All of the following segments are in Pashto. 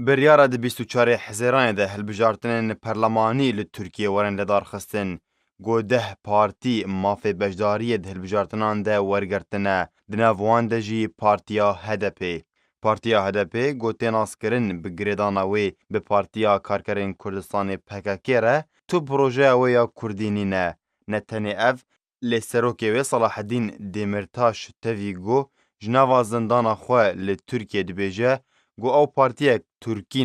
بریارا د 24 حزیران ده هلبجارتنین پرلمانی لترکیه ورن لدار خستن گو ده پارتی مافی بجداری ده هلبجارتنان ده ورگرتنه دنوان ده جی پارتیا HDP. پارتیا HDP گو تیناس کرن بگریدانوی به پارتیا کارکرین کردستان PKK ره تو پروژه ویا کردینی نه تنی اف لسروکی و صلاح الدین دیمرتاش توی گو جناوا زندان خواه لترکیه دبیجه گو او پارتیا ترکی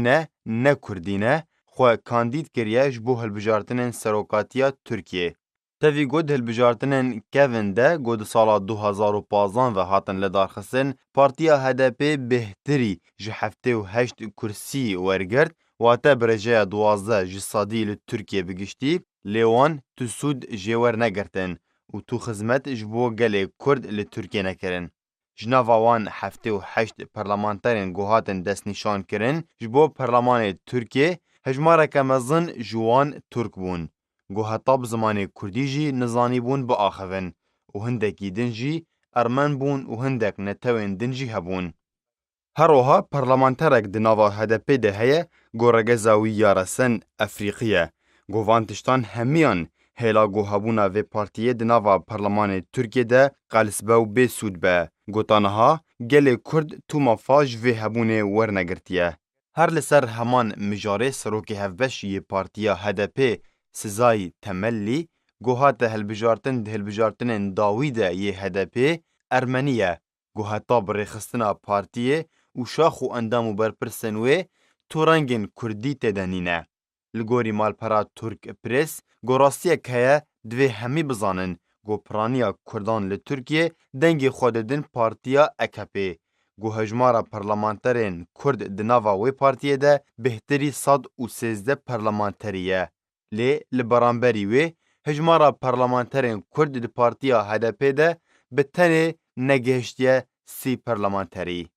نه کردی نه خواه کاندید کریه جبو هلبجارتنین سروکاتیا ترکیه. تاوی گود هلبجارتنین کوین ده گود سالا 2015 و هاتن لدارخستن پارتیا HDP بهتری جهفته و 8 کرسی ورگرد و تا برجه 12 جسادی لترکیه بگشتی لیوان تو سود جیور نگرتن و تو خدمت جبو گل کرد لترکیه نکرن. جناوان 78 پارلمانترین گوهاتن دست نشان کرن جبو پارلمان ترکیه هجماره کمزن جوان ترک بون. گوهاتاب زمان کردی جی نزانی بون با آخوین و هندکی دنجی ارمن بون و هندک نتوین دنجی هبون. هروها پارلمانترک دناوا HDP ده هیه گورگه زاوی یارسن افریقیه. گوانتشتان همیان هلا گوهابونا و پارتیه دناوا پارلمان ترکیه ده قلسبه و بی سود به. گوتانها گل کرد تو مفاج و هبونه ورنگرتیه. هر لسر همان مجاره سروکی هفبش یه پارتیا HDP سزای تملی گوهات هلبجارتن ده هلبجارتن داویده یه HDP ارمنیه. گوهاتا برخستنا پارتیه و شاخ و اندام و برپرسن و تورنگین کردی تدنینه. لگوری مالپرا ترک پریس گوراستیه که دوی همی بزانن گو پرانیا کردان لترکیه دنگی خوددن پارتیا AKP. گو هجمارا پارلمانترین کرد دناوا وی پارتیه ده بهتری 113 پارلمانتریه. لبرانبری وی هجمارا پارلمانترین کرد ده پارتیا HDP ده به تنه نگهشتیه 30 پارلمانتری.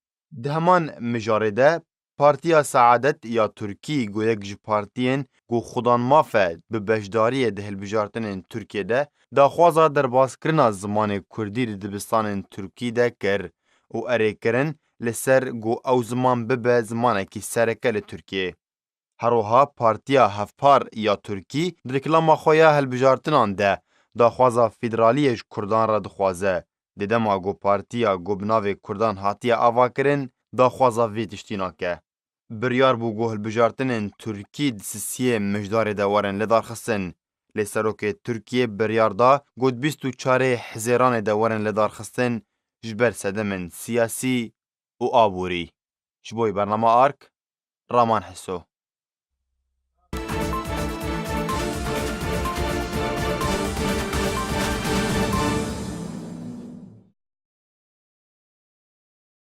ده همان مجارده پارتیا سعادت یا ترکی گو یک جی پارتین گو خودان مافه به بجداری ده هلبجارتن ترکیه ده داخوازا در باسکرنا زمان کردی ده دبستان ترکی ده کر و اره کرن لسر گو او زمان ببه زمانه کی سرکه لترکیه. هروها پارتیا هفپار یا ترکی درکلاما خویا هلبجارتنان ده داخوازا فیدرالیش کردان را دخوازه. دیده ما گو پارتیا گو بناوی کردان هاتیا آوا کرن داخوازا وی تشتینا که. بریار بو گو هلبجارتنین ترکی دسیسیه مجدار دوارن لدارخستن. لسروک ترکیه بریار دا گود 24 حزیران دوارن لدارخستن جبر سدمن سیاسی و آبوری. جبوی برنامه آرک رامان حسو.